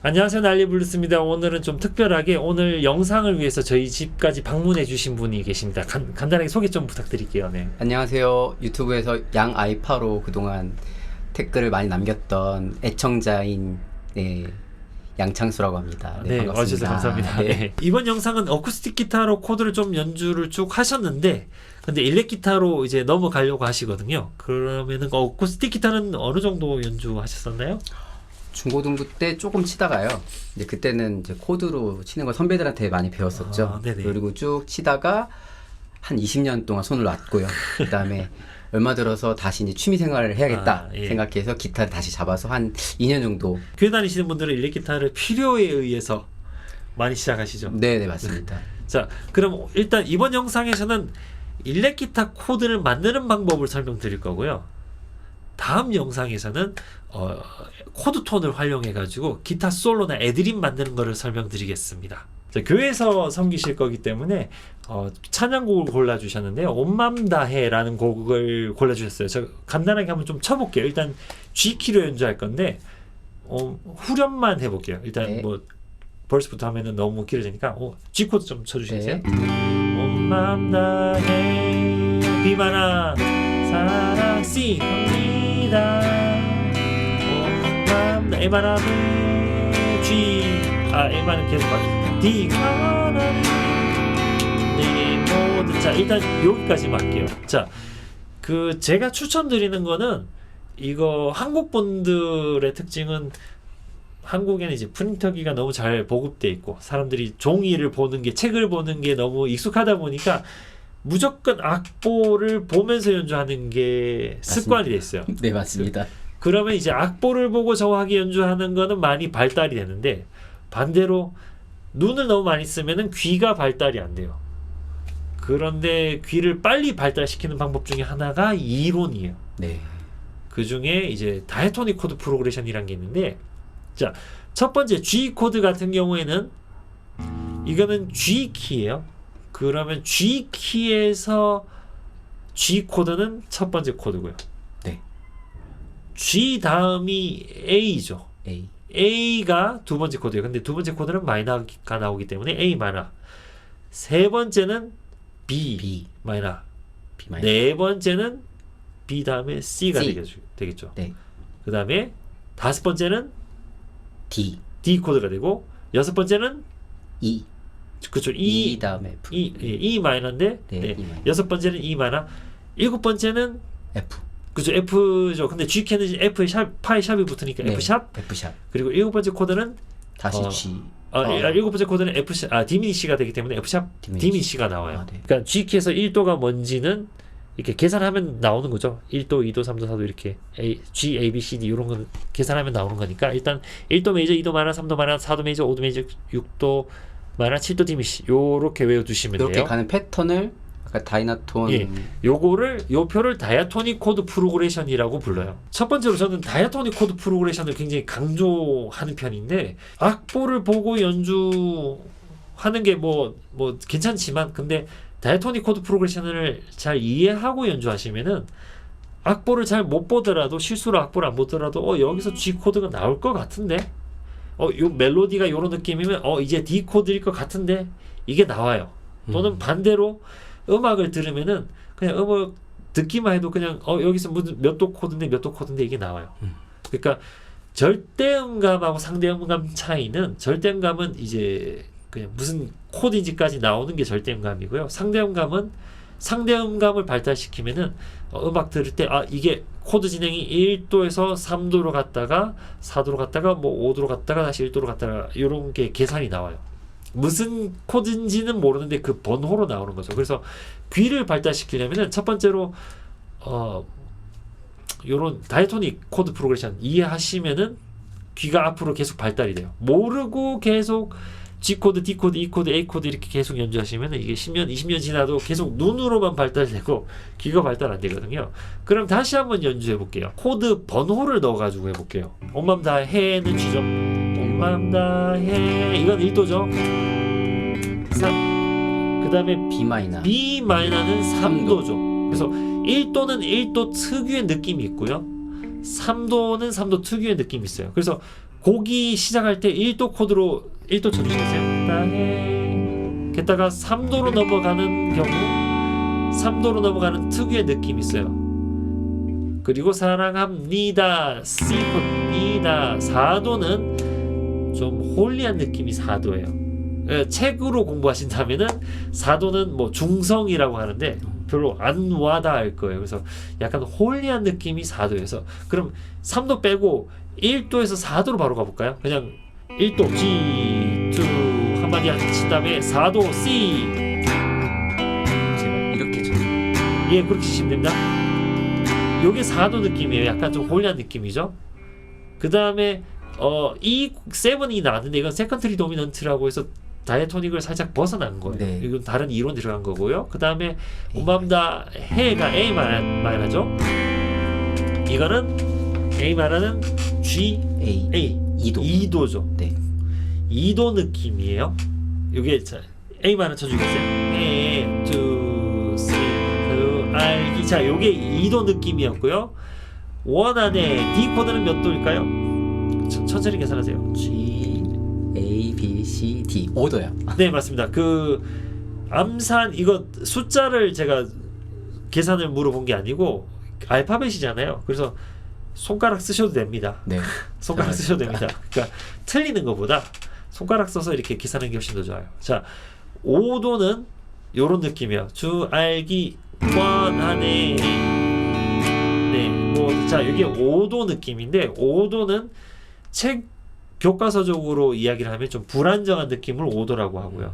안녕하세요, 난리블루스입니다. 오늘은 좀 특별하게 오늘 영상을 위해서 저희 집까지 방문해 주신 분이 계십니다. 간단하게 소개 좀 부탁드릴게요. 네. 안녕하세요. 유튜브에서 양아이파로 그동안 댓글을 많이 남겼던 애청자인 양창수라고 합니다. 네, 반갑습니다. 와주셔서 감사합니다. 네. 네. 이번 영상은 어쿠스틱 기타로 코드를 좀 연주를 쭉 하셨는데, 근데 일렉 기타로 이제 넘어가려고 하시거든요. 그러면은 어쿠스틱 기타는 어느 정도 연주하셨었나요? 중고등부 때 조금 치다가요. 근데 그때는 이제 코드로 치는 걸 선배들한테 많이 배웠었죠. 네네. 그리고 쭉 치다가 한 20년 동안 손을 놨고요. 그다음에 얼마 들어서 다시 이제 취미 생활을 해야겠다 예. 생각해서 기타를 다시 잡아서 한 2년 정도. 교회 다니시는 분들은 일렉 기타를 필요에 의해서 많이 시작하시죠. 네, 맞습니다. 자, 그럼 일단 이번 영상에서는 일렉 기타 코드를 만드는 방법을 설명드릴 거고요. 다음 영상에서는 코드 톤을 활용해 가지고 기타 솔로나 애드립 만드는 거를 설명드리겠습니다. 자, 교회에서 섬기실 거기 때문에 찬양곡을 골라주셨는데요. 온맘 다해라는 곡을 골라주셨어요. 제가 간단하게 한번 좀 쳐볼게요. 일단 G키로 연주할 건데 후렴만 해볼게요. 일단 네. 뭐 벌스부터 하면은 너무 길어지니까 G 코드 좀 쳐주시겠어요? 네. 온맘 다해 비만아 사랑 C 합니다. 온맘 다 에바라브 G 에바는 계속 가 D 가나니 내 모든 자 일단 여기까지만 할게요. 자, 그 제가 추천드리는 거는 이거 한국 분들의 특징은 한국에는 이제 프린터기가 너무 잘 보급돼 있고 사람들이 종이를 보는 게 책을 보는 게 너무 익숙하다 보니까 무조건 악보를 보면서 연주하는 게 습관이 돼 있어요. 네, 맞습니다. 그러면 이제 악보를 보고 정확하게 연주하는 거는 많이 발달이 되는데 반대로 눈을 너무 많이 쓰면은 귀가 발달이 안 돼요. 그런데 귀를 빨리 발달시키는 방법 중에 하나가 이론이에요. 네. 그 중에 이제 다이토닉 코드 프로그레션이라는 게 있는데, 자, 첫 번째 G 코드 같은 경우에는 이거는 G 키예요. 그러면 G 키에서 G 코드는 첫 번째 코드고요. 네. G 다음이 A죠. A. A가 두 번째 코드예요. 근데 두 번째 코드는 마이너가 나오기 때문에 A 마이너. 세 번째는 B 마이너. B 마이너. 네 번째는 B 다음에 C가 C. 되겠죠. 네. 그 다음에 다섯 번째는 D. D 코드가 되고 여섯 번째는 E. 그쵸 E 다음에 F. E 마이너인데 네, 네. E 마이너. 여섯 번째는 E 마이너. 일곱 번째는 F. 그죠 F죠. 근데 G 키는 F 샵 파이 샵이 붙으니까 네. F 샵. F 샵. 그리고 일곱 번째 코드는 다시 G. 일곱 번째 코드는 F 샵 디미니시가 되기 때문에 F 샵 디미니시가 나와요. 네. 그러니까 G 키에서 1도가 뭔지는 이렇게 계산하면 나오는 거죠. 1도, 2도, 3도, 4도 이렇게 G, A, B, C, D 이런 건 계산하면 나오는 거니까 일단 1도 메이저, 2도 마이너, 3도 마이너, 4도 메이저, 5도 메이저, 6도 마이너, 7도 디미시 요렇게 외워두시면 이렇게 돼요. 가는 패턴을 아까 다이나톤. 예. 요 표를 다이아토닉 코드 프로그레션이라고 불러요. 첫 번째로 저는 다이아토닉 코드 프로그레션을 굉장히 강조하는 편인데 악보를 보고 연주하는 게 뭐 괜찮지만 근데 다이아토닉 코드 프로그레션을 잘 이해하고 연주하시면은 악보를 잘 못 보더라도 실수로 악보를 안 보더라도 여기서 G 코드가 나올 것 같은데 요 멜로디가 요런 느낌이면 이제 D 코드일 것 같은데 이게 나와요. 또는 반대로 음악을 들으면은 그냥 음악 듣기만 해도 그냥 여기서 무슨 몇 도 코드인데 이게 나와요. 그러니까 절대음감하고 상대음감 차이는 절대음감은 이제 그냥 무슨 코드인지까지 나오는 게 절대음감이고요. 상대음감을 발달시키면은 음악 들을 때 이게 코드 진행이 1도에서 3도로 갔다가 4도로 갔다가 뭐 5도로 갔다가 다시 1도로 갔다가 이런 게 계산이 나와요. 무슨 코드인지는 모르는데 그 번호로 나오는 거죠. 그래서 귀를 발달시키려면은 첫 번째로 요런 다이토닉 코드 프로그레션 이해하시면은 귀가 앞으로 계속 발달이 돼요. 모르고 계속 G 코드, D 코드, E 코드, A 코드 이렇게 계속 연주하시면 이게 10년, 20년 지나도 계속 눈으로만 발달되고 귀가 발달 안 되거든요. 그럼 다시 한번 연주해 볼게요. 코드 번호를 넣어가지고 해볼게요. 온맘 다 해는 G죠. 온맘 다 해. 이건 1도죠. 그 다음에 B 마이너. B 마이너는 3도죠. 그래서 1도는 1도 특유의 느낌이 있고요. 3도는 3도 특유의 느낌이 있어요. 그래서 곡이 시작할 때 1도 코드로 1도 쳐주시겠어요? 따해. 게다가 3도로 넘어가는 경우 3도로 넘어가는 특유의 느낌이 있어요. 그리고 사랑합니다 C 코드입니다. 4도는 좀 홀리한 느낌이 4도예요. 책으로 공부하신다면은 4도는 뭐 중성이라고 하는데 별로 안 와닿을 거예요. 그래서 약간 홀리한 느낌이 4도여서 그럼 3도 빼고 1도에서 4도로 바로 가볼까요? 그냥 1도 G2 한마디 하신 다음에 4도 C. 제가 이렇게 쳐요. 예, 그렇게 치시면 됩니다. 요게 4도 느낌이에요. 약간 좀 홀리한 느낌이죠. 그 다음에 E7이 나왔는데 이건 세컨트리 도미넌트라고 해서 다이아토닉을 살짝 벗어난 거예요. 네. 이건 다른 이론 들어간 거고요. 그 다음에 오맘다 해가 A 마이너죠. 이거는 A 마이너는 G A 2도. 2도죠. 네. 2도 느낌이에요. 이게 A 마이너 쳐주겠어요? 1, 2, 3, 알기. 자, 요게 2도 느낌이었고요. 원 안에 D 코드는 몇 도일까요? 천천히 계산하세요. G A B C D 5도요. 네, 맞습니다. 그 암산 이거 숫자를 제가 계산을 물어본 게 아니고 알파벳이잖아요. 그래서 손가락 쓰셔도 됩니다. 네. 손가락 쓰셔도 됩니다. 그러니까 틀리는 것보다 손가락 써서 이렇게 계산하는 게 훨씬 더 좋아요. 자, 5도는 요런 느낌이에요. 주 알기 원하네. 네, 뭐 자, 이게 5도 느낌인데 5도는 책 교과서적으로 이야기를 하면 좀 불안정한 느낌을 5도라고 하고요.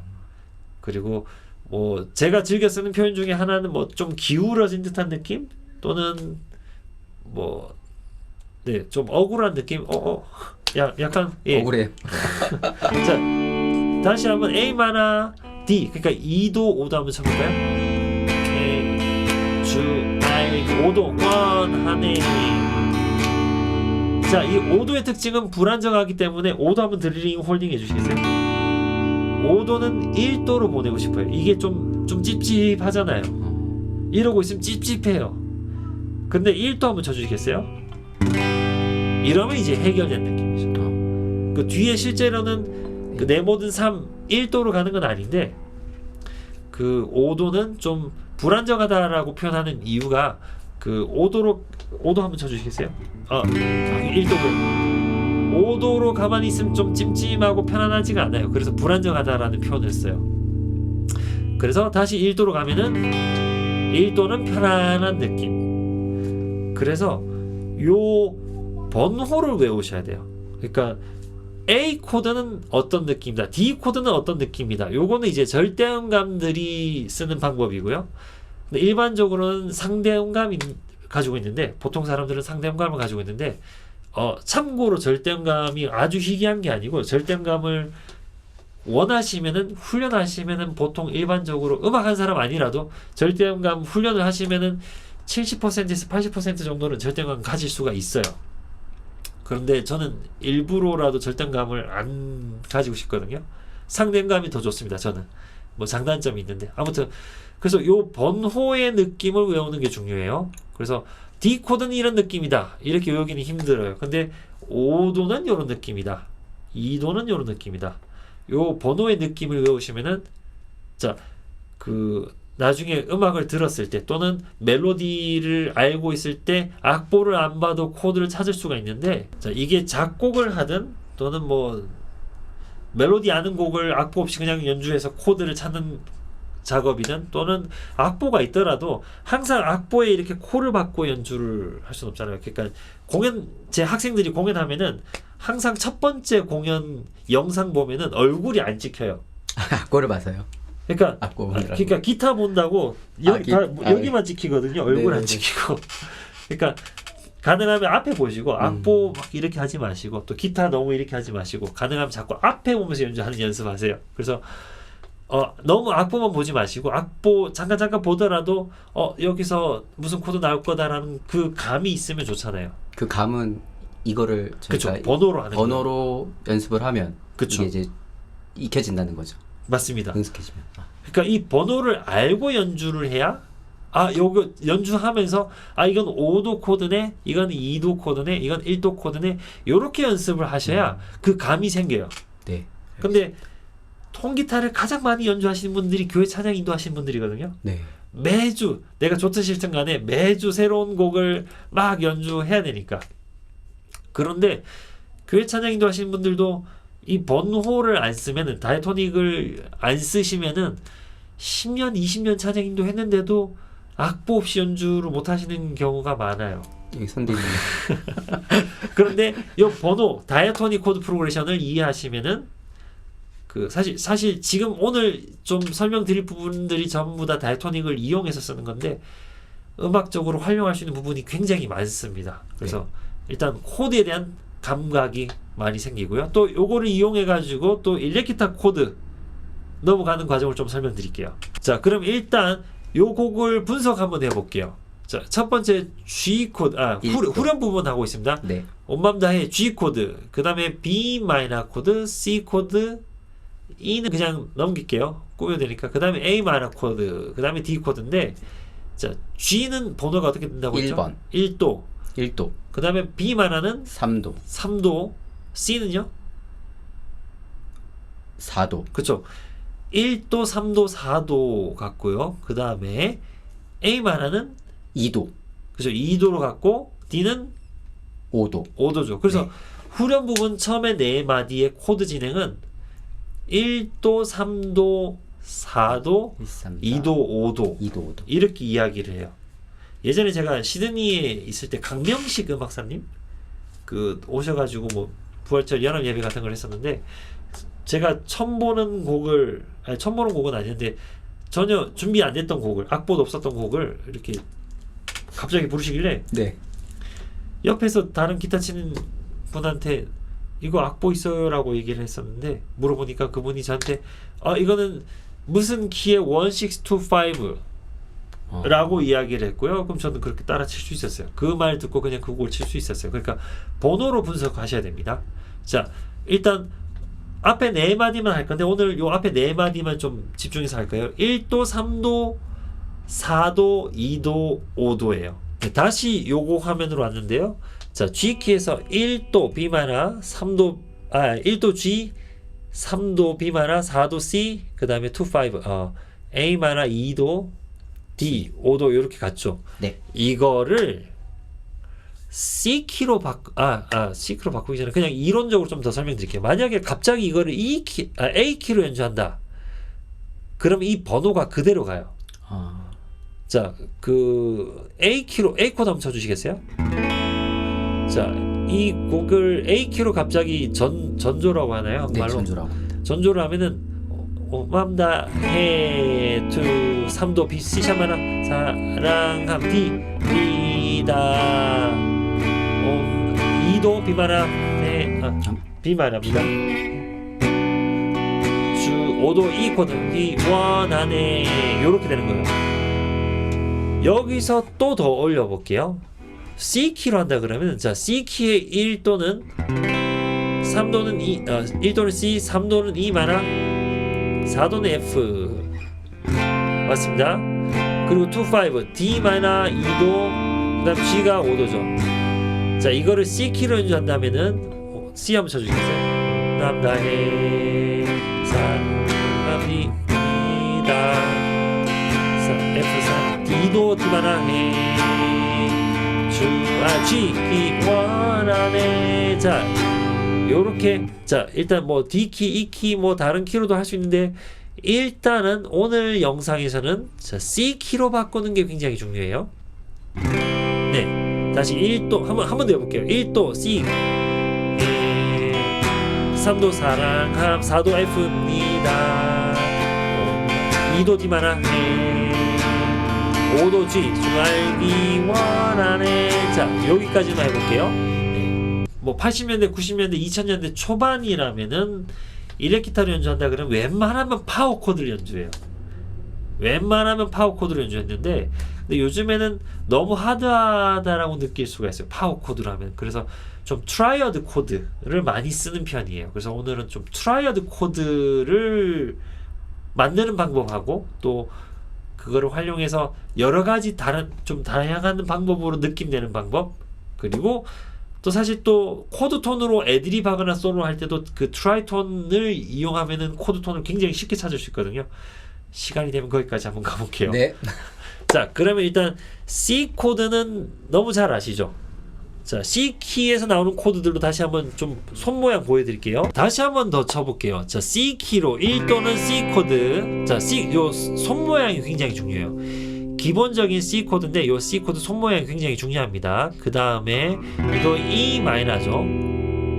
그리고 뭐 제가 즐겨 쓰는 표현 중에 하나는 뭐 좀 기울어진 듯한 느낌 또는 뭐 네, 좀 억울한 느낌. 약간 예. 억울해. 자, 다시 한번 A 마나 D. 그러니까 2도 5도 한번 쳐볼까요? 주 아이 5도 원하네. 자, 이 5도의 특징은 불안정하기 때문에 5도 한번 드리링 홀딩 해주시겠어요? 5도는 1도로 보내고 싶어요. 이게 좀 찝찝하잖아요. 이러고 있으면 찝찝해요. 근데 1도 한번 쳐주시겠어요? 이러면 이제 해결된 느낌이죠. 그 뒤에 실제로는 그 네모든 3, 1도로 가는 건 아닌데 그 5도는 좀 불안정하다라고 표현하는 이유가 그 5도 한번 쳐주시겠어요? 1도고요. 5도로 가만히 있으면 좀 찜찜하고 편안하지가 않아요. 그래서 불안정하다라는 표현을 써요. 그래서 다시 1도로 가면은 1도는 편안한 느낌. 그래서 요 번호를 외우셔야 돼요. 그러니까 A 코드는 어떤 느낌이다. D 코드는 어떤 느낌이다. 요거는 이제 절대음감들이 쓰는 방법이고요. 근데 일반적으로는 상대음감이 가지고 있는데 보통 사람들은 상대음감을 가지고 있는데 참고로 절대음감이 아주 희귀한 게 아니고 절대음감을 원하시면은 훈련하시면은 보통 일반적으로 음악한 사람 아니라도 절대음감 훈련을 하시면은 70%에서 80% 정도는 절대음감 가질 수가 있어요. 그런데 저는 일부러라도 절대감을 안 가지고 싶거든요. 상대감이 더 좋습니다. 저는 뭐 장단점이 있는데 아무튼 그래서 요 번호의 느낌을 외우는 게 중요해요. 그래서 D 코드는 이런 느낌이다. 이렇게 외우기는 힘들어요. 근데 5도는 이런 느낌이다. 2도는 이런 느낌이다. 요 번호의 느낌을 외우시면은 자, 그 나중에 음악을 들었을 때 또는 멜로디를 알고 있을 때 악보를 안 봐도 코드를 찾을 수가 있는데 자, 이게 작곡을 하든 또는 뭐 멜로디 아는 곡을 악보 없이 그냥 연주해서 코드를 찾는 작업이든 또는 악보가 있더라도 항상 악보에 이렇게 코를 박고 연주를 할 수는 없잖아요. 그러니까 제 학생들이 공연하면은 항상 첫 번째 공연 영상 보면은 얼굴이 안 찍혀요. 악보를 봐서요. 그러니까 기타 본다고 여기만 찍히거든요. 얼굴 안 찍히고. 그러니까 가능하면 앞에 보시고 악보 막 이렇게 하지 마시고 또 기타 너무 이렇게 하지 마시고 가능하면 자꾸 앞에 보면서 연주하는 연습하세요. 그래서 너무 악보만 보지 마시고 악보 잠깐 보더라도 여기서 무슨 코드 나올 거다라는 그 감이 있으면 좋잖아요. 그 감은 이거를 그쵸, 번호로 하는 번호로 연습을 하면 그쵸. 이게 이제 익혀진다는 거죠. 맞습니다. 능숙해지면. 그러니까 이 번호를 알고 연주를 해야 요거 연주하면서 이건 5도 코드네, 이건 2도 코드네, 이건 1도 코드네, 요렇게 연습을 하셔야 그 감이 생겨요. 네. 근데 통기타를 가장 많이 연주하시는 분들이 교회 찬양 인도하시는 분들이거든요. 네. 매주 내가 좋든 싫든 간에 매주 새로운 곡을 막 연주해야 되니까. 그런데 교회 찬양 인도하시는 분들도 이 번호를 안 쓰면은, 다이토닉을 안 쓰시면은 10년 20년 찬양 인도 했는데도 악보 없이 연주를 못 하시는 경우가 많아요. 여기 선생님. 그런데 이 번호 다이토닉 코드 프로그레션을 이해하시면은 그 사실 지금 오늘 좀 설명드릴 부분들이 전부 다 다이토닉을 이용해서 쓰는 건데 음악적으로 활용할 수 있는 부분이 굉장히 많습니다. 그래서 일단 코드에 대한 감각이 많이 생기고요. 또 요거를 이용해 가지고 또 일렉기타 코드 넘어가는 과정을 좀 설명드릴게요. 자, 그럼 일단 요 곡을 분석 한번 해볼게요. 자, 첫 번째 G 코드, 후렴 부분 하고 있습니다. 네. 온 맘 다해 G 코드, 그 다음에 B 마이너 코드, C 코드, E는 그냥 넘길게요. 꾸며야 되니까. 그 다음에 A 마이너 코드, 그 다음에 D 코드인데, 자, G는 번호가 어떻게 된다고 했죠? 1번. 1도. 1도. 그 다음에 B 마이너는 3도. 3도. C는요? 4도. 그쵸. 1도, 3도, 4도 같고요. 그 다음에 A 마이너는 2도. 그죠. 2도로 갔고, D는 5도. 5도죠. 그래서 네. 후렴 부분 처음에 4마디의 코드 진행은 1도, 3도, 4도, 1, 3, 4. 2도, 5도 2도, 5도. 이렇게 이야기를 해요. 예전에 제가 시드니에 있을 때 강명식 음악사님 그 오셔가지고 뭐 부활절 연합 예배 같은 걸 했었는데, 제가 처음 보는 곡은 아니었는데 전혀 준비 안 됐던 곡을, 악보도 없었던 곡을 이렇게 갑자기 부르시길래 네. 옆에서 다른 기타 치는 분한테 이거 악보 있어요? 라고 얘기를 했었는데, 물어보니까 그분이 저한테 이거는 무슨 키의 1625 라고 이야기를 했고요. 그럼 저는 그렇게 따라 칠 수 있었어요. 그 말 듣고 그냥 그 곡을 칠 수 있었어요. 그러니까 번호로 분석하셔야 됩니다. 자, 일단 앞에 4마디만 할 건데 오늘 요 앞에 4마디만 좀 집중해서 할까요? 1도, 3도, 4도, 2도, 5도예요. 다시 요곡 화면으로 왔는데요. 자, G키에서 1도 B 마이너, 1도 G, 3도 B 마이너, 4도 C, 그 다음에 2, 5, A 마이너, 2도 D, 5도 이렇게 갔죠. 네. 이거를 C키로 C키로 바꾸기 전에 그냥 이론적으로 좀 더 설명드릴게요. 만약에 갑자기 이거를 A키로 연주한다. 그럼 이 번호가 그대로 가요. 자, 그 A키로 A 코드 한번 쳐주시겠어요? 자, 이 곡을 A키로 갑자기 전조라고 하나요? 네, 말로? 전조라고 합니다. 전조를 하면은 맘다 해 투 3도 B C 샵 하나 사랑함 D B다 2도 B 마나 B 마나입니다. 주 5도 E 코드 B 원하네 요렇게 되는 거예요. 여기서 또 더 올려볼게요. C 키로 한다 그러면, 자, C 키의 1도는 3도는 E, 1도는 C, 3도는 E 마나, 4도는 F 맞습니다. 그리고 2, 5 D 마이너 2도, 그 다음 G가 5도죠. 자, 이거를 C 키로 연주한다면은 C 한번 쳐주시겠어요? 남다해 사랑합니다 F3 D도 D 마이너 해 G 키 원하네. 자, 요렇게, 자, 일단 뭐 D키, E키 뭐 다른 키로도 할 수 있는데, 일단은 오늘 영상에서는 자, C키로 바꾸는 게 굉장히 중요해요. 네, 다시 1도 한 번 더 해볼게요. 1도 C, 3도 사랑함, 4도 F입니다. 2도 D 마나 5도 G 좀 알기 원하네. 자, 여기까지만 해볼게요. 네. 뭐 80년대, 90년대, 2000년대 초반이라면은 일렉기타를 연주한다 그러면 웬만하면 파워 코드를 연주해요. 웬만하면 파워 코드를 연주했는데, 근데 요즘에는 너무 하드하다라고 느낄 수가 있어요. 파워 코드로 하면. 그래서 좀 트라이어드 코드를 많이 쓰는 편이에요. 그래서 오늘은 좀 트라이어드 코드를 만드는 방법하고 또 그 그거를 활용해서 여러 가지 다른 좀 다양한 방법으로 느낌 내는 방법. 그리고 또 사실 또 코드 톤으로 애드립 하거나 솔로 할 때도 그 트라이톤을 이용하면은 코드 톤을 굉장히 쉽게 찾을 수 있거든요. 시간이 되면 거기까지 한번 가볼게요. 네. 자, 그러면 일단 C 코드는 너무 잘 아시죠? 자, C 키에서 나오는 코드들로 다시 한번 좀 손 모양 보여드릴게요. 다시 한번 더 쳐볼게요. 자, C 키로 1 또는 C 코드. 자, 요 손 모양이 굉장히 중요해요. 기본적인 C 코드인데 요 C 코드 손 모양이 굉장히 중요합니다. 그 다음에 이거 E 마이너죠.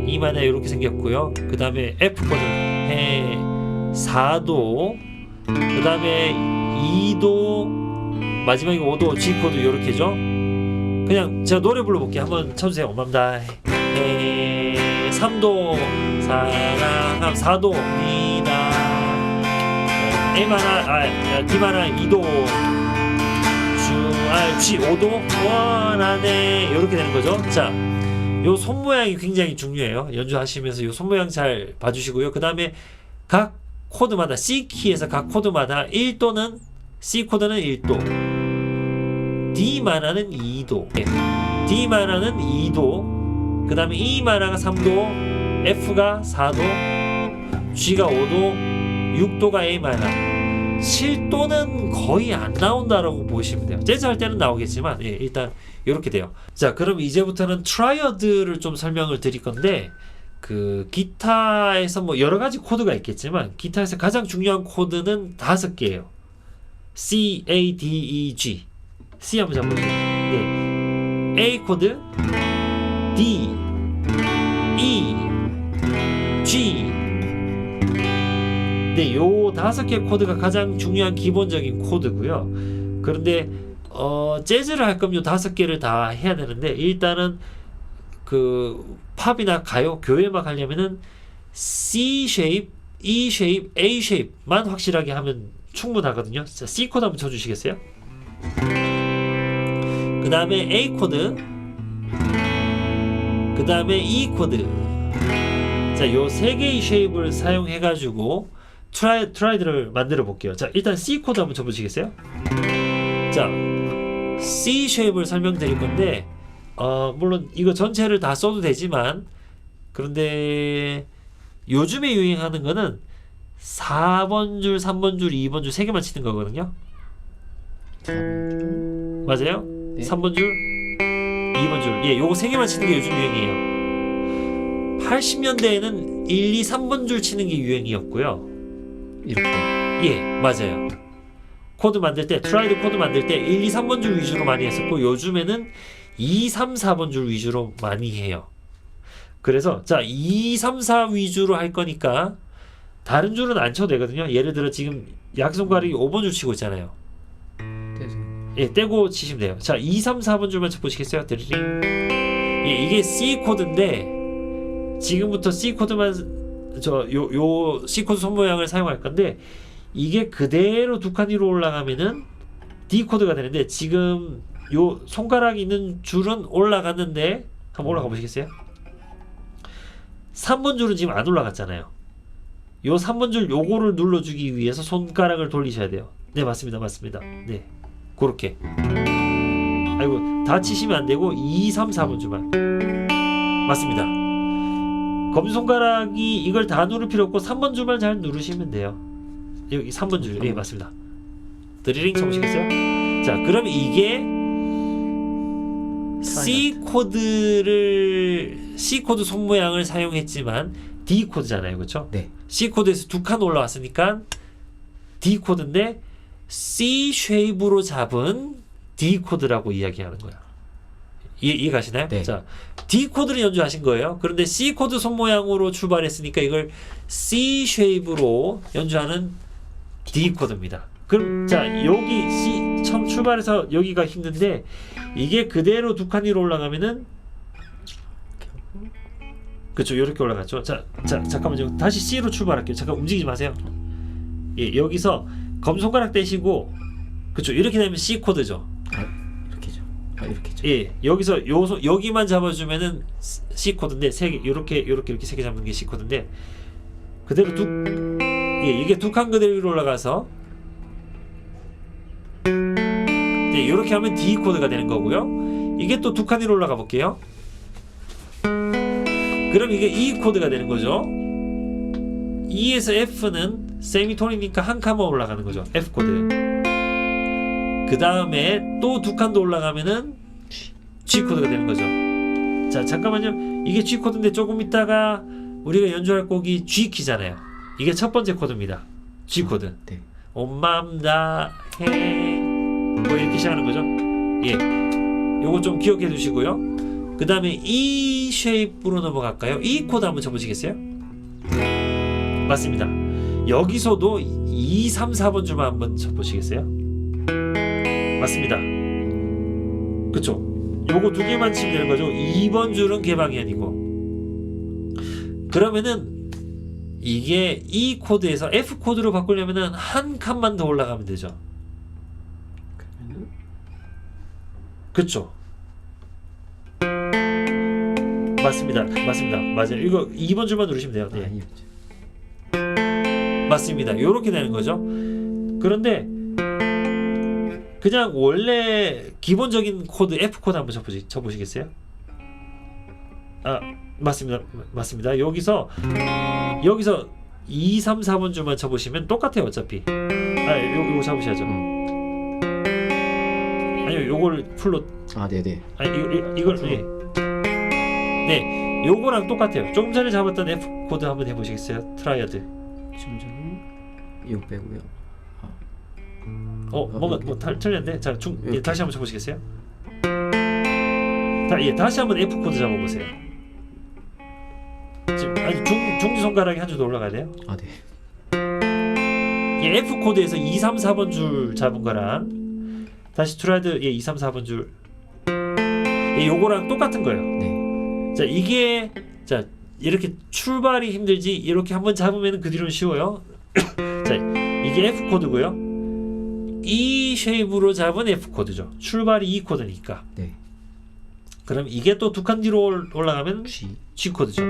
E 마이너 이렇게 생겼고요. 그 다음에 F 코드 해 4도. 그 다음에 2도, 마지막에 5도, G 코드 이렇게죠. 그냥 제가 노래 불러볼게요. 한번 쳐주세요. 엄마입니다. 3도 사랑함 4도입니다. A 마나 D 마나 2도 G 5도 원하네 이렇게 되는 거죠. 자, 요 손 모양이 굉장히 중요해요. 연주하시면서 요 손 모양 잘 봐주시고요. 그 다음에 각 코드마다 C 키에서 각 코드마다 1 또는 C 코드는 1도, D 마나는 2도, D 마나는 2도, 그 다음에 E 마나가 3도, F가 4도, G가 5도, 6도가 A 마나. 7도는 거의 안 나온다라고 보시면 돼요. 재즈 할 때는 나오겠지만 일단 이렇게 돼요. 자, 그럼 이제부터는 트라이어드를 좀 설명을 드릴 건데, 그 기타에서 뭐 여러 가지 코드가 있겠지만 기타에서 가장 중요한 코드는 5개예요. C, A, D, E, G. C 한번 잡아보세요. 네. A 코드, D, E, G. 네, 요 5개 코드가 가장 중요한 기본적인 코드고요. 그런데 재즈를 할 거면 요 5개를 다 해야 되는데, 일단은 그 팝이나 가요, 교회 음악 하려면은 C 쉐입, E 쉐입, A 쉐입만 확실하게 하면 충분하거든요. 자, C 코드 한번 쳐주시겠어요? 그 다음에 A 코드, 그 다음에 E 코드. 자, 요 3개의 쉐입을 사용해가지고 트라이드를 만들어 볼게요. 자, 일단 C 코드 한번 쳐보시겠어요? 자, C 쉐입을 설명드릴 건데, 물론 이거 전체를 다 써도 되지만, 그런데 요즘에 유행하는 거는 4번 줄, 3번 줄, 2번 줄 3개만 치는 거거든요. 맞아요? 네. 3번 줄, 2번 줄. 예, 요거 3개만 치는 게 요즘 유행이에요. 80년대에는 1, 2, 3번 줄 치는 게 유행이었고요. 이렇게. 예, 맞아요. 코드 만들 때, 트라이드 코드 만들 때 1, 2, 3번 줄 위주로 많이 했었고, 요즘에는 2, 3, 4번 줄 위주로 많이 해요. 그래서 자, 2, 3, 4 위주로 할 거니까 다른 줄은 안 쳐도 되거든요. 예를 들어 지금 약손가락이 5번 줄 치고 있잖아요. 예, 떼고 치시면 돼요. 자, 2, 3, 4번 줄만 쳐보시겠어요? 드리링. 예, 이게 C 코드인데 지금부터 C 코드만 요 C 코드 손 모양을 사용할 건데, 이게 그대로 두 칸 위로 올라가면은 D 코드가 되는데, 지금 요 손가락이 있는 줄은 올라갔는데 한번 올라가 보시겠어요? 3번 줄은 지금 안 올라갔잖아요. 요 3번 줄 요거를 눌러주기 위해서 손가락을 돌리셔야 돼요. 네, 맞습니다. 맞습니다. 네, 그렇게. 아이고, 다 치시면 안 되고 2, 3, 4번 줄만. 맞습니다. 검손가락이 이걸 다 누를 필요 없고 3번 줄만 잘 누르시면 돼요. 여기 3번 줄. 예, 맞습니다. 드리링 쳐보시겠어요? 자, 그럼 이게 C 코드 손 모양을 사용했지만 D 코드잖아요, 그렇죠? 네. C 코드에서 두 칸 올라왔으니까 D 코드인데 C 쉐입으로 잡은 D 코드라고 이야기하는 거야. 이해 가시나요? 네. 자, D 코드를 연주하신 거예요. 그런데 C 코드 손 모양으로 출발했으니까 이걸 C 쉐입으로 연주하는 D 코드입니다. 그럼 자, 여기 C 처음 출발해서 여기가 힘든데 이게 그대로 두 칸 위로 올라가면은, 그렇죠, 이렇게 올라갔죠. 자, 잠깐만요. 다시 C로 출발할게요. 잠깐 움직이지 마세요. 예, 여기서 검손가락 떼시고, 그렇죠, 이렇게 되면 C 코드죠. 이렇게죠. 이렇게죠. 예, 여기서 여기만 잡아주면은 C 코드인데, 세 개, 이렇게 세 개 잡는 게 C 코드인데, 그대로 이게 두 칸 그대로 위로 올라가서 네, 이렇게 하면 D 코드가 되는 거고요. 이게 또 두 칸 위로 올라가 볼게요. 그럼 이게 E 코드가 되는 거죠. E에서 F는 세미톤이니까 한 칸만 올라가는 거죠. F 코드. 그 다음에 또 두 칸 더 올라가면은 G 코드가 되는 거죠. 자, 잠깐만요. 이게 G 코드인데 조금 있다가 우리가 연주할 곡이 G 키잖아요. 이게 첫 번째 코드입니다. G 코드. 네. 온 맘 다 해. 뭐 이렇게 시작하는 거죠. 예. 요거 좀 기억해 두시고요. 그 다음에 E 쉐입으로 넘어갈까요? E 코드 한번 쳐보시겠어요? 맞습니다. 여기서도 2, 3, 4번 줄만 한번 쳐보시겠어요? 맞습니다. 그쵸? 요거 두 개만 치면 되는 거죠. 2번 줄은 개방현이고. 그러면은 이게 E 코드에서 F 코드로 바꾸려면은 한 칸만 더 올라가면 되죠. 그쵸? 맞습니다. 맞아요. 이거 2번 줄만 누르시면 돼요. 네. 맞습니다. 요렇게 되는 거죠. 그런데 그냥 원래 기본적인 코드 F 코드 한번 쳐보시겠어요? 아, 맞습니다. 여기서 2, 3, 4번 줄만 쳐보시면 똑같아요. 어차피. 요거 잡으셔야죠. 아니요, 요걸 풀로. 네네. 아니, 이걸 예. 네, 요거랑 똑같아요. 조금 전에 잡았던 F 코드 한번 해보시겠어요? 트라이어드. 좀 전에 이거 빼고요. 뭔가 틀렸는데. 자, 예, 다시 한번 쳐보시겠어요? 다시 한번 F 코드 잡아보세요. 지금 중지 손가락이 한 줄 더 올라가야 돼요. 네. 예, F 코드에서 2, 3, 4번 줄 잡은 거랑 다시 트라이드 2, 3, 4번 줄 요거랑 똑같은 거예요. 네. 자, 이게 이렇게 출발이 힘들지 이렇게 한번 잡으면 그 뒤로는 쉬워요. 자, 이게 F 코드고요. E 쉐입으로 잡은 F 코드죠. 출발이 E 코드니까. 네. 그럼 이게 또 두 칸 뒤로 올라가면 G 코드죠.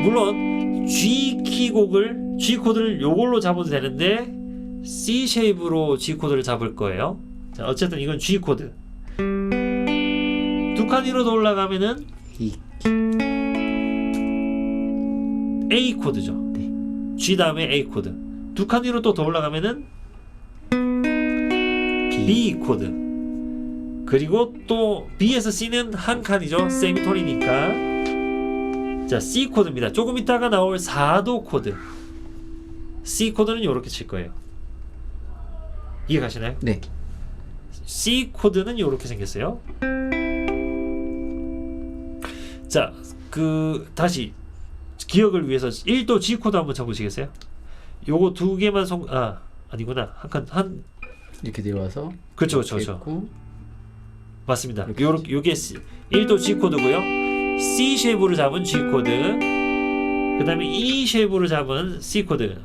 물론 G 키곡을 G 코드를 요걸로 잡아도 되는데 C 쉐입으로 G 코드를 잡을 거예요. 자, 어쨌든 이건 G 코드. 두 칸 위로 더 올라가면은 A 코드죠. 네. G 다음에 A 코드. 두 칸 위로 또 더 올라가면은 B 코드. 그리고 또 B에서 C는 한 칸이죠. 세미톤이니까. 자, C 코드입니다. 조금 있다가 나올 4도 코드. C 코드는 이렇게 칠 거예요. 이해 가시나요? 네. C 코드는 이렇게 생겼어요. 자, 다시 기억을 위해서 1도 G 코드 한번 쳐보시겠어요? 요거 두 개만 아니구나. 한 이렇게 내려와서 그렇죠. 맞습니다. 요게 1도 G 코드고요. C 쉐입으로 잡은 G 코드. 그다음에 E 쉐입으로 잡은 C 코드.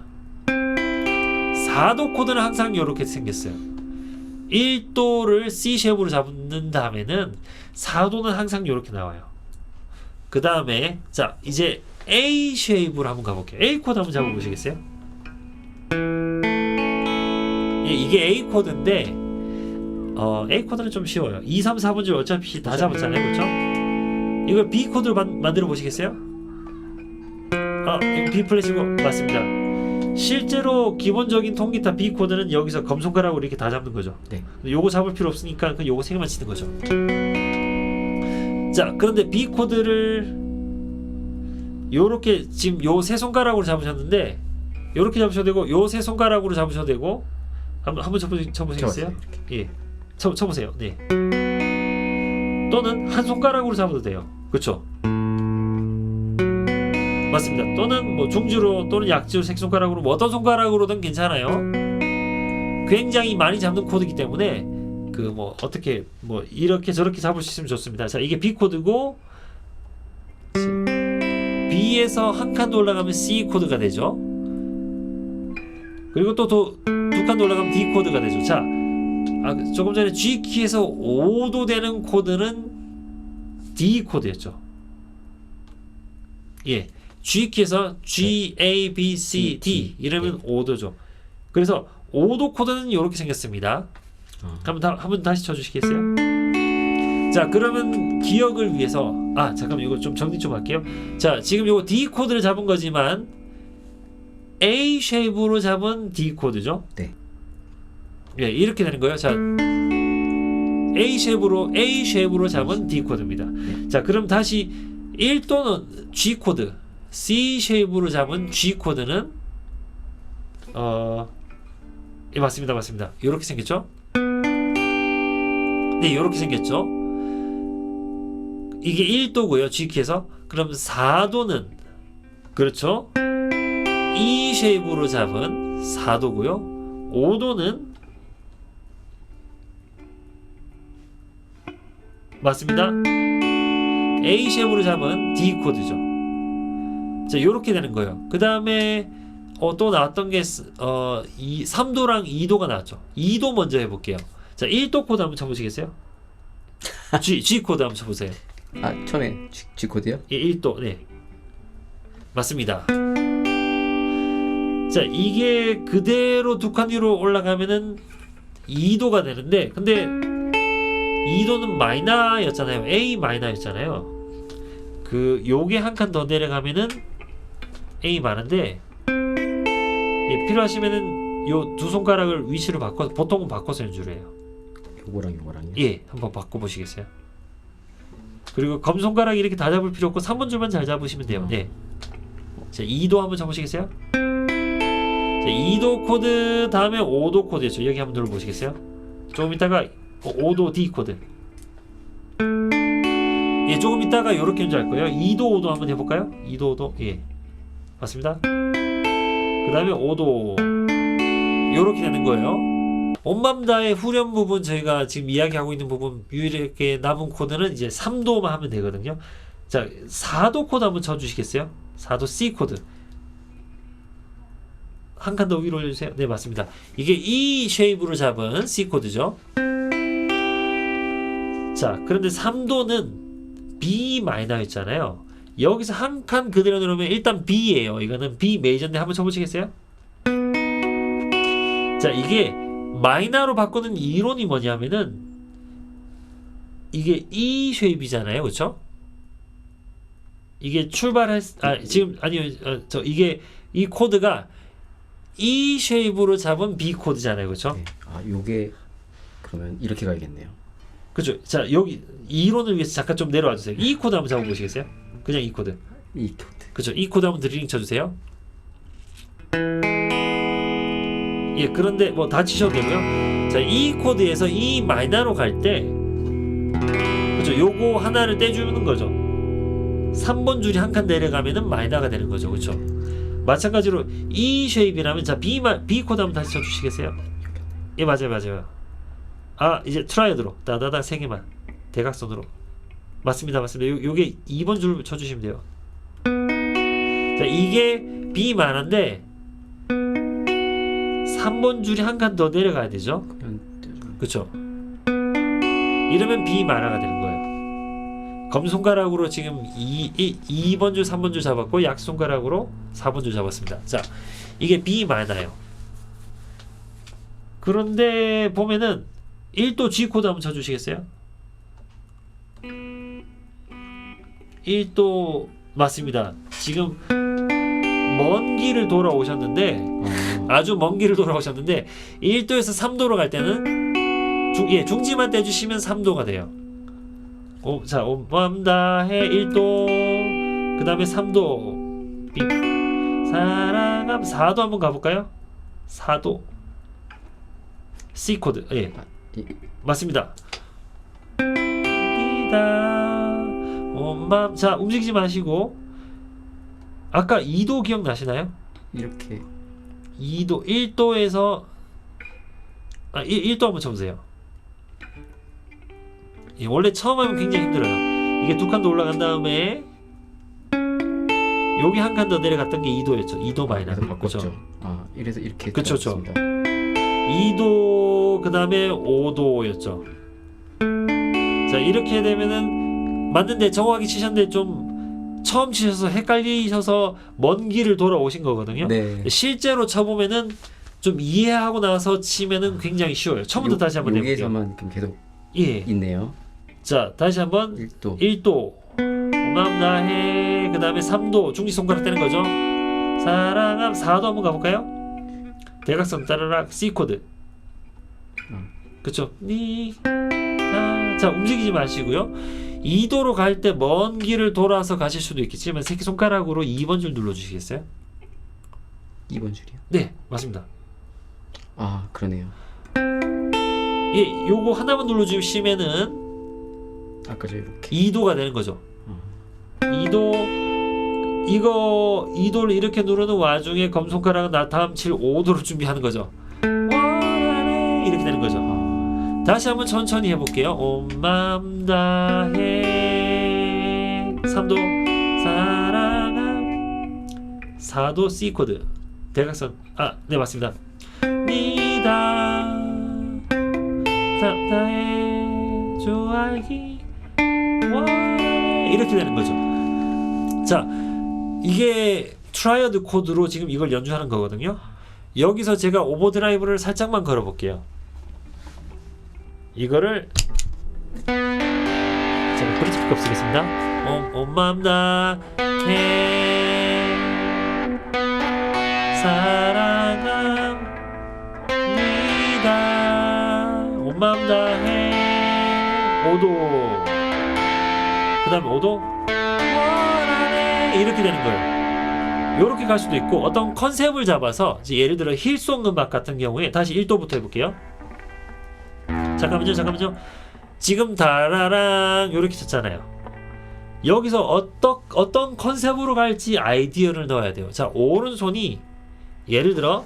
4도 코드는 항상 이렇게 생겼어요. 1도를 C 쉐입으로 잡는 다음에는 4도는 항상 이렇게 나와요. 그 다음에 자, 이제 A 쉐입으로 한번 가볼게요. A 코드 한번 잡아보시겠어요? 예, 이게 A 코드인데 A 코드는 좀 쉬워요. 2, 3, 4번 줄 어차피 다 잡았잖아요. 그렇죠? 이걸 B 코드로 만들어 보시겠어요? B 플랫이고 맞습니다. 실제로 기본적인 통기타 B 코드는 여기서 검손가락으로 이렇게 다 잡는 거죠. 네. 요거 잡을 필요 없으니까 요거 세 개만 치는 거죠. 자, 그런데 B 코드를 요렇게 지금 요 세 손가락으로 잡으셨는데 요렇게 잡으셔도 되고 요 세 손가락으로 잡으셔도 되고 한번 쳐보시겠어요? 예, 쳐보세요. 네. 또는 한 손가락으로 잡아도 돼요. 그렇죠? 맞습니다. 또는 뭐 중지로 또는 약지로 색손가락으로 뭐 어떤 손가락으로든 괜찮아요. 굉장히 많이 잡는 코드이기 때문에 뭐 어떻게 뭐 이렇게 저렇게 잡을 수 있으면 좋습니다. 자, 이게 B 코드고 B에서 한 칸 더 올라가면 C 코드가 되죠. 그리고 또 두 칸 더 올라가면 D 코드가 되죠. 자, 조금 전에 G 키에서 5도 되는 코드는 D 코드였죠. 예, G 키에서 G, A, B, C, D 이러면 5도죠. 그래서 5도 코드는 이렇게 생겼습니다. 한번 다시 쳐주시겠어요? 자, 그러면 기억을 위해서 잠깐만 이거 좀 정리 좀 할게요. 자, 지금 이거 D 코드를 잡은 거지만 A 쉐입으로 잡은 D 코드죠? 네. 예, 이렇게 되는 거예요. 자, A 쉐입으로 잡은 D 코드입니다. 네. 자, 그럼 다시 1도는 G 코드, C 쉐입으로 잡은 G 코드는 예, 맞습니다. 이렇게 생겼죠? 네, 이렇게 생겼죠? 이게 1도고요, G키에서. 그럼 4도는 그렇죠? E 쉐입으로 잡은 4도고요. 5도는 맞습니다. A 쉐입으로 잡은 D 코드죠. 자, 이렇게 되는 거예요. 그 다음에 또 나왔던 게 3도랑 2도가 나왔죠. 2도 먼저 해볼게요. 자, 1도 코드 한번 쳐보시겠어요? G 코드 한번 쳐보세요. 처음에 G 코드요? 예, 1도. 네, 맞습니다. 자, 이게 그대로 두 칸 위로 올라가면은 2도가 되는데, 근데 2도는 마이너였잖아요. A 마이너였잖아요. 요게 한 칸 더 내려가면은 A 마이너인데, 예, 필요하시면은 요 두 손가락을 위치로 보통은 바꿔서 연주를 해요. 요거랑요? 예, 한번 바꿔보시겠어요? 그리고 검손가락 이렇게 다 잡을 필요 없고 3번 줄만 잘 잡으시면 돼요. 네. 자, 2도 한번 쳐보시겠어요? 자, 2도 코드 다음에 5도 코드였죠. 여기 한번 눌러보시겠어요? 조금 있다가 5도 D 코드. 예, 조금 있다가 요렇게 연주할 거예요. 2도 5도 한번 해볼까요? 2도 5도. 예, 맞습니다. 그 다음에 5도. 요렇게 되는 거예요. 온맘다의 후렴 부분, 저희가 지금 이야기하고 있는 부분 유일하게 남은 코드는 이제 3도만 하면 되거든요. 자, 4도 코드 한번 쳐주시겠어요? 4도 C 코드. 한 칸 더 위로 올려주세요. 네, 맞습니다. 이게 E 쉐입으로 잡은 C 코드죠. 자, 그런데 3도는 B 마이너였잖아요. 여기서 한 칸 그대로 누르면 일단 B예요. 이거는 B 메이저인데 한번 쳐보시겠어요? 자, 이게 마이너로 바꾸는 이론이 뭐냐면은 이게 E 쉐입이잖아요, 그렇죠? 이게 이게 이 코드가 E 쉐입으로 잡은 B 코드잖아요, 그렇죠? 네. 요게 그러면 이렇게 가야겠네요. 그렇죠. 자, 여기 이론을 위해서 잠깐 좀 내려와 주세요. E 코드 한번 잡아보시겠어요? 그냥 E 코드. 이 코드. 그렇죠. E 코드 한번 드리링 쳐주세요. 예, 그런데 뭐 다 치셔도 되고요. 자, E 코드에서 E 마이너로 갈 때, 그렇죠. 요거 하나를 떼주는 거죠. 3번 줄이 한 칸 내려가면은 마이너가 되는 거죠, 그렇죠. 마찬가지로 E 쉐입이라면 자 B 코드 한번 다시 쳐주시겠어요? 예, 맞아요. 이제 트라이드로 따다다 3개만 대각선으로. 맞습니다. 요게 2번 줄 쳐주시면 돼요. 자, 이게 B 마이너인데 3번 줄이 한 칸 더 내려가야 되죠. 그렇죠. 이러면 B 마이너가 되는 거예요. 검손가락으로 지금 2번 줄 3번 줄 잡았고 약손가락으로 4번 줄 잡았습니다. 자, 이게 B 마이너예요. 그런데 보면은 1도 G 코드 한번 쳐주시겠어요? 1도 맞습니다. 지금 먼 길을 돌아오셨는데 아주 먼 길을 돌아오셨는데 1도에서 3도로 갈 때는 중지만 떼주시면 3도가 돼요. 자, 온맘다해 1도, 그 다음에 3도, 사랑함 4도 한번 가볼까요? 4도 C 코드. 예, 맞습니다. 온맘. 자, 움직이지 마시고 아까 2도 기억나시나요? 이렇게 2도 1도에서 1도 한번 쳐보세요. 예, 원래 처음 하면 굉장히 힘들어요. 이게 두 칸 더 올라간 다음에 여기 한 칸 더 내려갔던 게 2도였죠. 2도 마이너. 바꿨죠. 이래서 이렇게 그쵸. 들어갔습니다. 2도 그 다음에 5도였죠. 자, 이렇게 되면은 맞는데 정확히 치셨는데 좀 처음 치셔서 헷갈리셔서 먼 길을 돌아오신 거거든요. 네. 실제로 쳐보면은 좀 이해하고 나서 치면은 굉장히 쉬워요. 처음부터 다시 한번 해볼게요. 여기에서만 그럼 계속 예. 있네요. 자, 다시 한번 1도. 1도 고맙나해. 그 다음에 3도 중지 손가락 떼는 거죠. 사랑함. 4도 한번 가볼까요? 대각선 따라락 C 코드. 그쵸? 자, 움직이지 마시고요. 2도로 갈 때 먼 길을 돌아서 가실 수도 있겠지만 새끼손가락으로 2번 줄 눌러주시겠어요? 2번 줄이요. 네, 맞습니다. 아, 그러네요. 예, 요거 하나만 눌러주시면은 아까 저 이렇게. 2도가 되는 거죠. 2도, 이거 2도를 이렇게 누르는 와중에 검손가락은 나 다음 칠 5도로 준비하는 거죠. 원하네 이렇게 되는 거죠. 다시 한번 천천히 해볼게요. 온 맘 다해. 3도 사랑함. 4도 C 코드 대각선. 아, 네 맞습니다. 니다 다해 좋아하기 원하네 이렇게 되는 거죠. 자, 이게 트라이어드 코드로 지금 이걸 연주하는 거거든요. 여기서 제가 오버드라이브를 살짝만 걸어볼게요. 이거를 제가 브릿지 픽업 쓰겠습니다. 온 맘 다해 사랑합니다. 온 맘 다해 5도 그 다음에 5도 원하네 이렇게 되는 거예요. 이렇게 갈 수도 있고 어떤 컨셉을 잡아서 예를 들어 힐송 음악 같은 경우에 다시 1도부터 해볼게요. 잠깐만요. 지금 다라랑 이렇게 쳤잖아요. 여기서 어떤 컨셉으로 갈지 아이디어를 넣어야 돼요. 자, 오른손이 예를 들어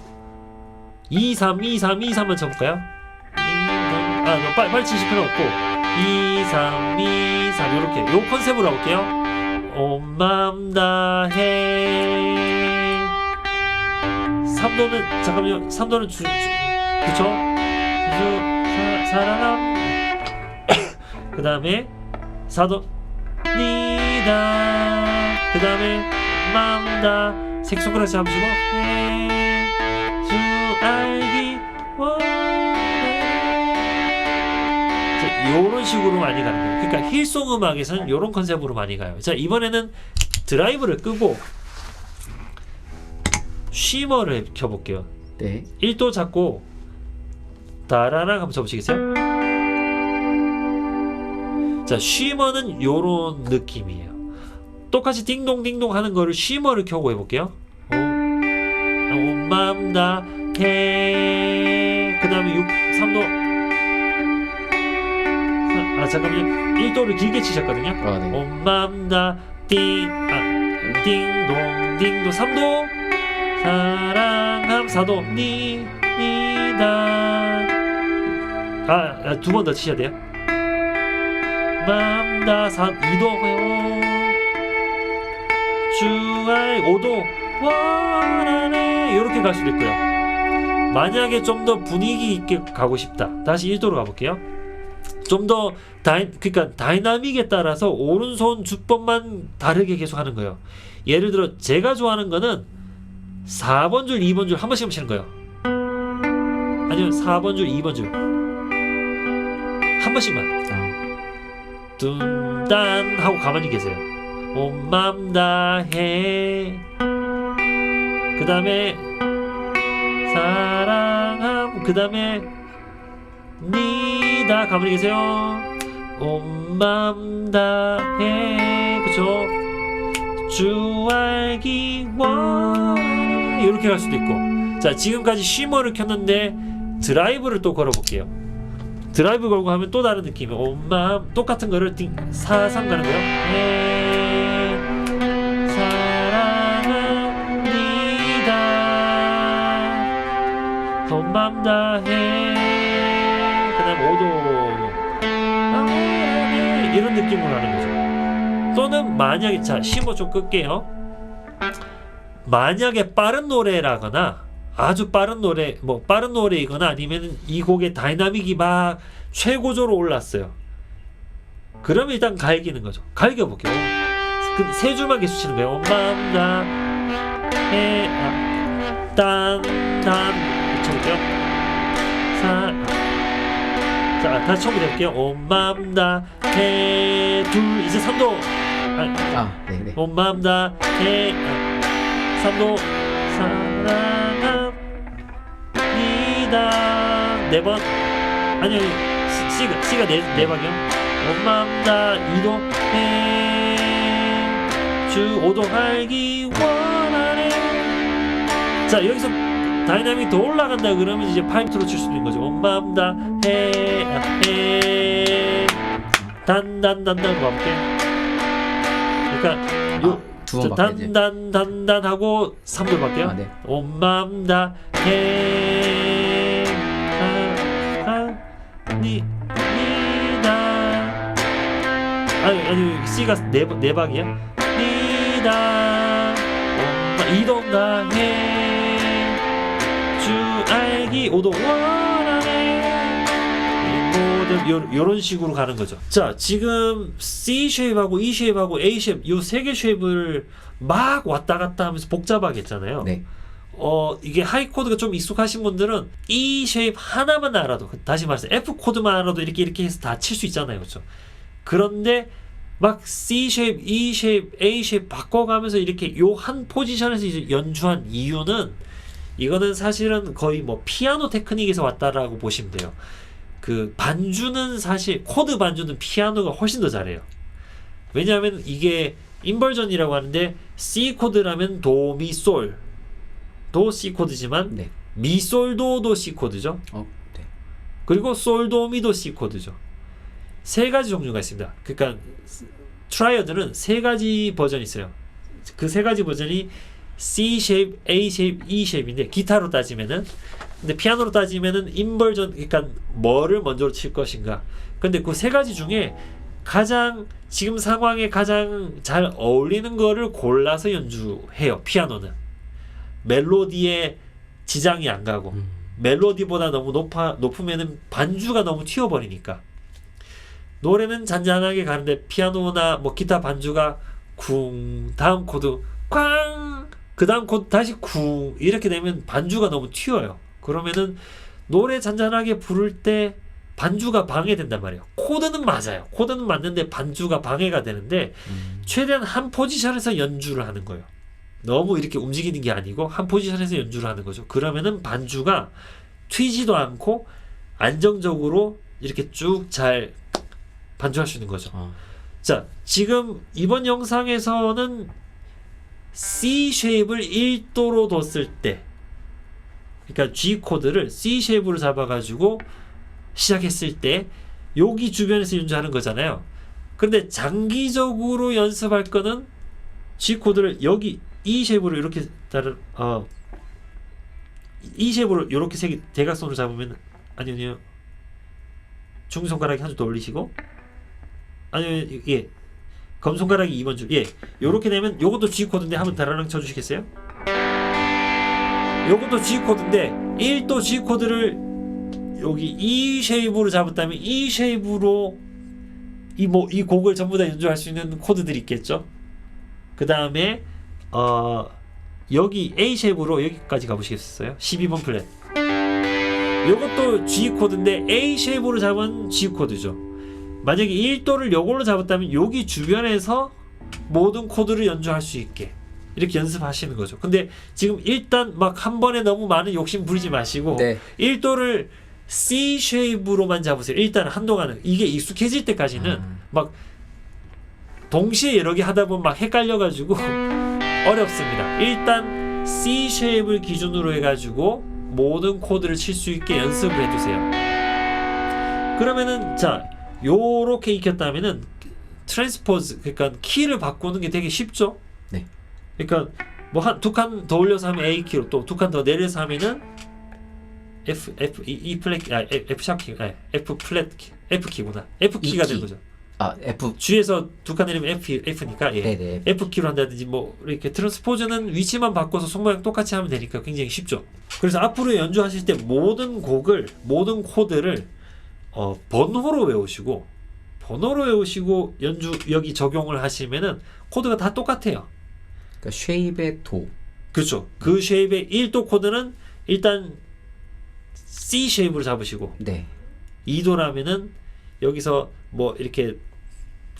2, 3, 2, 3, 2, 3만 쳐볼까요? 빨리 치실 필요 없고 2, 3, 2, 3 이렇게 요 컨셉으로 가볼게요. 온 맘 다해 3도는 잠깐만요. 3도는 그쵸? 사랑함 그 다음에 4도 니다 그 다음에 맘다 색손가락 잡으시고 주 알기 원해. 자, 요런 식으로 많이 가는 거예요. 그러니까 힐송 음악에서는 요런 컨셉으로 많이 가요. 자, 이번에는 드라이브를 끄고 쉬머를 켜볼게요. 네. 1도 잡고 다라랑 한번 쳐보시겠어요? 자, 쉬머는 요런 느낌이에요. 똑같이 띵동띵동 하는 거를 쉬머를 켜고 해볼게요. 온 맘 다해 그 다음에 3도 잠깐만요. 1도를 길게 치셨거든요. 아, 네. 온 맘 다 띵동 띵동 3도 사랑함 4도 니다 두 번 더 치셔야 돼요. 맘다 2도 주알 5도 원하네 이렇게 갈 수도 있고요. 만약에 좀 더 분위기 있게 가고 싶다. 다시 1도로 가볼게요. 좀 더 그러니까 다이나믹에 따라서 오른손 주법만 다르게 계속 하는 거예요. 예를 들어 제가 좋아하는 거는 4번 줄, 2번 줄 한 번씩 치는 거예요. 아니면 4번 줄, 2번 줄 한 번씩만 둔단 하고 가만히 계세요. 온 맘 다해 그 다음에 사랑함 그 다음에 니다 가만히 계세요. 온 맘 다해 그쵸? 주 알기 원해 이렇게 갈 수도 있고. 자, 지금까지 쉬머를 켰는데 드라이브를 또 걸어볼게요. 드라이브 걸고 하면 또 다른 느낌이에요. 온 맘 똑같은 거를 사상 가는 거예요. 사랑합니다 온 맘 다해 그 다음 5도 이런 느낌으로 하는 거죠. 또는 만약에 자 쉬머 좀 끌게요. 만약에 빠른 노래라거나 아주 빠른 노래 빠른 노래이거나 아니면 이 곡의 다이나믹이 막 최고조로 올랐어요. 그러면 일단 갈기는 거죠. 갈겨볼게요. 세 줄만 계속 치는 거예요. 맘다 딴 쳐볼게요. 자, 다시 처음부터 해볼게요. 온맘다 해둘 이제 3도 네네. 온맘다 해 3도 사랑합니다 4번 아니 C가 네 방이요. 온맘다 2도 해주 5도 알기 원하네. 자 여기서 다이나믹 더 올라간다 그러면 이제 파임트로 칠 수 있는 거죠. 온맘다 해 단단단단 가볼게. 그러니까 요 두 번 바뀌지. 단단 하고 3도 갈게요. 네. 온맘다 해 니다 아니 C가 네 박이야. 니다 이동다 해주 알기 5도 원하네. 모든 요런 식으로 가는 거죠. 자 지금 C 쉐입하고 E 쉐입하고 A 쉐입 요 세 개 쉐입을 막 왔다 갔다 하면서 복잡하게 했잖아요. 네. 이게 하이 코드가 좀 익숙하신 분들은 E 쉐입 하나만 알아도 다시 말해서 F 코드만 알아도 이렇게 해서 다 칠 수 있잖아요. 그렇죠? 그런데 막 C 쉐입, E 쉐입, A 쉐입 바꿔가면서 이렇게 요 한 포지션에서 이제 연주한 이유는 이거는 사실은 거의 뭐 피아노 테크닉에서 왔다라고 보시면 돼요. 그 반주는 사실 코드 반주는 피아노가 훨씬 더 잘해요. 왜냐하면 이게 인버전이라고 하는데 C 코드라면 도, 미, 솔 도 C 코드지만 네. 미, 솔, 도도 C 코드죠. 네. 그리고 솔, 도, 미도 C 코드죠. 세 가지 종류가 있습니다. 그러니까 트라이어드는 세 가지 버전이 있어요. 그 세 가지 버전이 C 쉐입, A 쉐입, E 쉐입인데 기타로 따지면은 근데 피아노로 따지면은 인버전 그러니까 뭐를 먼저 칠 것인가. 근데 그 세 가지 중에 가장 지금 상황에 가장 잘 어울리는 거를 골라서 연주해요. 피아노는 멜로디에 지장이 안 가고 멜로디보다 너무 높으면은 반주가 너무 튀어버리니까. 노래는 잔잔하게 가는데 피아노나 뭐 기타 반주가 쿵 다음 코드 꽝 그 다음 코드 다시 쿵 이렇게 되면 반주가 너무 튀어요. 그러면은 노래 잔잔하게 부를 때 반주가 방해된단 말이에요. 코드는 맞아요. 코드는 맞는데 반주가 방해가 되는데 최대한 한 포지션에서 연주를 하는 거예요. 너무 이렇게 움직이는 게 아니고 한 포지션에서 연주를 하는 거죠. 그러면은 반주가 튀지도 않고 안정적으로 이렇게 쭉 잘 반주할 수 있는 거죠. 자, 지금 이번 영상에서는 C 쉐입을 1도로 뒀을 때 그러니까 G 코드를 C 쉐입으로 잡아가지고 시작했을 때 여기 주변에서 연주하는 거잖아요. 근데 장기적으로 연습할 거는 G 코드를 여기 E 쉐입으로 이렇게 E 쉐입으로 이렇게 세 개 대각선으로 잡으면 아니요 중손가락이 한 줄 더 올리시고 아니요 예 검손가락이 2번 줄 예 요렇게 되면 요것도 G 코드인데 한번 다라랑 쳐주시겠어요? 요것도 G 코드인데 1도 G 코드를 여기 E 쉐입으로 잡았다면 E 쉐입으로 이 곡을 전부 다 연주할 수 있는 코드들이 있겠죠. 그 다음에 여기 A 쉐입으로 여기까지 가보시겠어요? 12번 플랫. 요것도 G 코드인데 A 쉐입으로 잡은 G 코드죠. 만약에 1도를 요걸로 잡았다면 여기 주변에서 모든 코드를 연주할 수 있게 이렇게 연습하시는 거죠. 근데 지금 일단 막 한 번에 너무 많은 욕심 부리지 마시고 네. 1도를 C 쉐입으로만 잡으세요. 일단 한동안은 이게 익숙해질 때까지는 막 동시에 여러 개 하다 보면 막 헷갈려가지고 어렵습니다. 일단 C 쉐입을 기준으로 해가지고 모든 코드를 칠 수 있게 연습을 해두세요. 그러면은 자 요렇게 익혔다면은 트랜스포즈 그러니까 키를 바꾸는 게 되게 쉽죠. 네. 그러니까 뭐 한 두 칸 더 올려서 하면 A 키로 또 두 칸 더 내려서 하면은 E 플랫 F 샵 키 F 플랫 키 F 키구나 F 키가 되는 거죠. F G에서 두 칸 내리면 F니까 예. 네네. F 키로 한다든지 뭐 이렇게 트랜스포즈는 위치만 바꿔서 손 모양 똑같이 하면 되니까 굉장히 쉽죠. 그래서 앞으로 연주하실 때 모든 곡을 모든 코드를 번호로 외우시고 연주 여기 적용을 하시면은 코드가 다 똑같아요. 그러니까 쉐입의 도. 그렇죠. 그 쉐입의 1도 코드는 일단 C 쉐입으로 잡으시고 네. 2도라면은 여기서 뭐 이렇게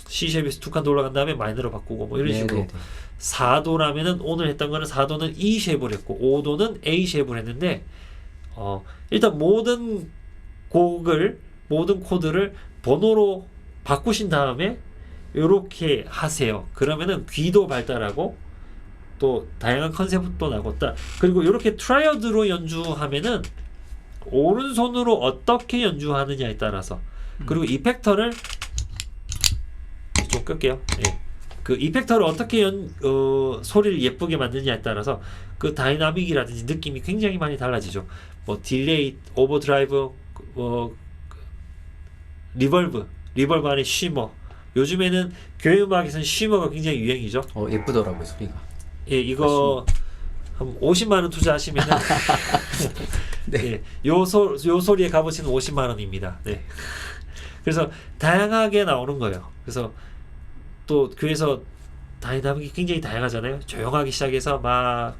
C 쉐입에서 두 칸 더 올라간 다음에 마이너로 바꾸고 뭐 이런 네, 식으로 네, 네. 4도라면은 오늘 했던 거는 4도는 E 쉐입으로 했고 5도는 A 쉐입으로 했는데 일단 모든 코드를 번호로 바꾸신 다음에 이렇게 하세요. 그러면은 귀도 발달하고 또 다양한 컨셉도 나겠다. 그리고 이렇게 트라이어드로 연주하면은 오른손으로 어떻게 연주하느냐에 따라서 그리고 이펙터를 좀 끌게요. 예. 그 이펙터를 어떻게 소리를 예쁘게 만드냐에 따라서 그 다이나믹이라든지 느낌이 굉장히 많이 달라지죠. 뭐 딜레이, 오버드라이브, 리벌브 안에 쉬머. 요즘에는 교회 음악에서는 쉬머가 굉장히 유행이죠. 예쁘더라고요 소리가. 예, 이거 한 50만 원 투자하시면은 네. 예, 요 소리에 값어치는 50만 원입니다. 네. 그래서 다양하게 나오는 거예요. 그래서 또 교회에서 다이나믹이 굉장히 다양하잖아요. 조용하기 시작해서 막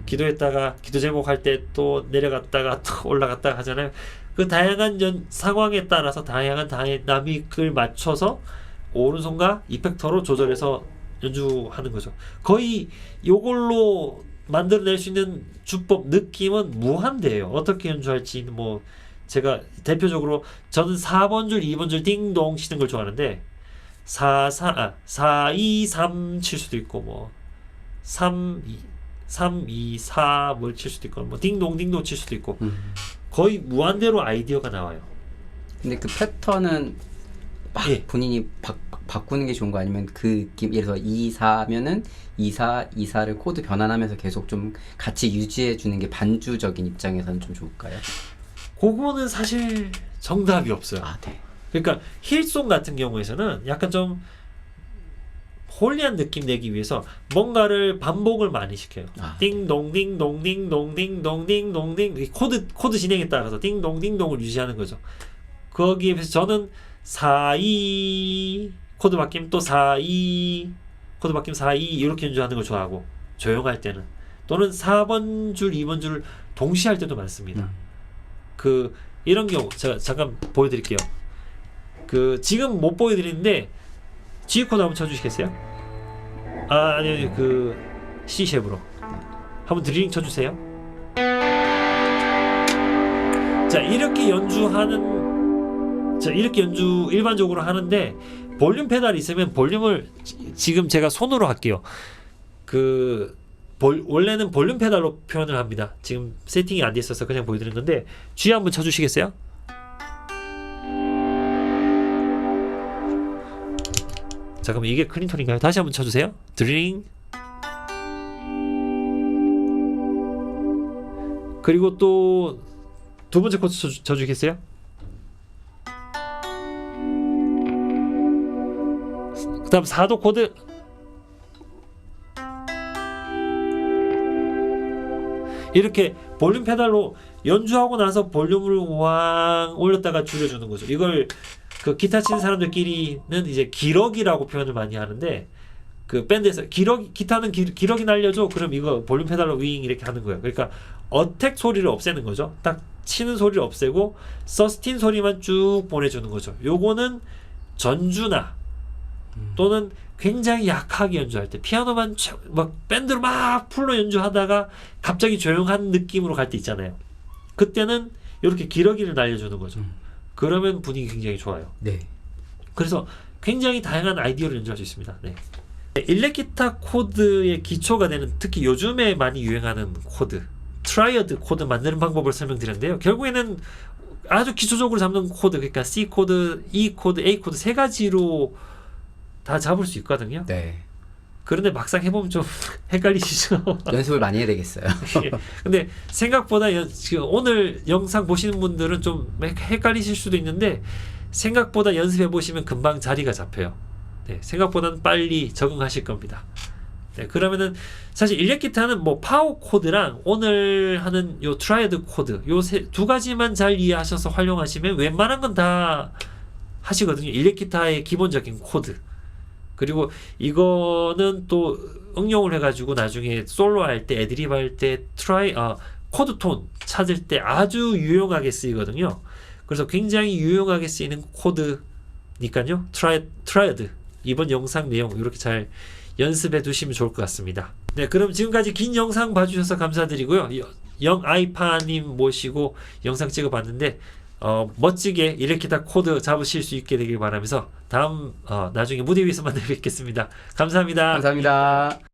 기도했다가 기도 제목 할 때 또 내려갔다가 또 올라갔다가 하잖아요. 그 다양한 상황에 따라서 다양한 다이나믹을 맞춰서 오른손과 이펙터로 조절해서 연주하는 거죠. 거의 요걸로 만들어낼 수 있는 주법 느낌은 무한대예요. 어떻게 연주할지는 뭐 제가 대표적으로 저는 4번 줄, 2번 줄 띵동 치는 걸 좋아하는데 4, 2, 3 칠 수도 있고 뭐 3, 2, 4 뭘 칠 수도 있고 뭐 띵동 칠 수도 있고 거의 무한대로 아이디어가 나와요. 근데 그 패턴은 막 예. 본인이 바꾸는 게 좋은 거 아니면 그 느낌 예를 들어서 2, 4면은 2, 4, 2, 4를 코드 변환하면서 계속 좀 같이 유지해 주는 게 반주적인 입장에서는 좀 좋을까요? 그거는 사실 정답이 없어요. 네. 그러니까 힐송 같은 경우에서는 약간 좀 홀리한 느낌 내기 위해서 뭔가를 반복을 많이 시켜요. 띵동 띵동 띵동 띵동 띵동 띵 코드 진행에 따라서 띵동 띵동을 유지하는 거죠. 거기에 비해서 저는 4, 2 코드 바뀌면 또 4, 2 코드 바뀌면 4, 2 이렇게 연주하는 걸 좋아하고 조용할 때는 또는 4번 줄, 2번 줄 동시에 할 때도 많습니다. 그 이런 경우 제가 잠깐 보여드릴게요. 그 지금 못 보여드리는데 G 코드 한번 쳐주시겠어요? 아니요 그 C 쉐입으로 한번 드리링 쳐주세요. 자 이렇게 연주 일반적으로 하는데 볼륨 페달이 있으면 볼륨을 지금 제가 손으로 할게요. 원래는 볼륨 페달로 표현을 합니다. 지금 세팅이 안 돼 있어서 그냥 보여드리는 건데 G 한번 쳐주시겠어요? 잠깐만 이게 클린톤인가요? 다시 한번 쳐주세요. 드링. 그리고 또 두 번째 코드 쳐주겠어요? 그 다음 4도 코드. 이렇게 볼륨 페달로 연주하고 나서 볼륨을 왕 올렸다가 줄여주는 거죠. 이걸 그 기타 치는 사람들끼리는 이제 기러기라고 표현을 많이 하는데 그 밴드에서 기타는 기러기 날려줘. 그럼 이거 볼륨 페달로 윙 이렇게 하는 거예요. 그러니까 어택 소리를 없애는 거죠. 딱 치는 소리를 없애고 서스틴 소리만 쭉 보내주는 거죠. 요거는 전주나 또는 굉장히 약하게 연주할 때 피아노만 막 밴드로 막 풀로 연주하다가 갑자기 조용한 느낌으로 갈 때 있잖아요. 그때는 이렇게 기러기를 날려주는 거죠. 그러면 분위기 굉장히 좋아요. 네. 그래서 굉장히 다양한 아이디어를 연주할 수 있습니다. 네. 일렉기타 코드의 기초가 되는 특히 요즘에 많이 유행하는 코드 트라이어드 코드 만드는 방법을 설명드렸는데요. 결국에는 아주 기초적으로 잡는 코드 그러니까 C 코드, E 코드, A 코드 세 가지로 다 잡을 수 있거든요. 네. 그런데 막상 해보면 좀 헷갈리시죠? 연습을 많이 해야 되겠어요. 예. 근데 생각보다 지금 오늘 영상 보시는 분들은 좀 헷갈리실 수도 있는데 생각보다 연습해 보시면 금방 자리가 잡혀요. 네, 생각보다는 빨리 적응하실 겁니다. 네, 그러면은 사실 일렉 기타는 뭐 파워 코드랑 오늘 하는 요 트라이어드 코드 요 두 가지만 잘 이해하셔서 활용하시면 웬만한 건 다 하시거든요. 일렉 기타의 기본적인 코드. 그리고 이거는 또 응용을 해가지고 나중에 솔로 할 때 애드립 할 때 코드 톤 찾을 때 아주 유용하게 쓰이거든요. 그래서 굉장히 유용하게 쓰이는 코드니까요. 트라이어드 이번 영상 내용 이렇게 잘 연습해 두시면 좋을 것 같습니다. 네, 그럼 지금까지 긴 영상 봐주셔서 감사드리고요. 영아이파님 모시고 영상 찍어봤는데 멋지게 이렇게 다 코드 잡으실 수 있게 되길 바라면서 다음 나중에 무대 위에서 만나 뵙겠습니다. 감사합니다. 감사합니다.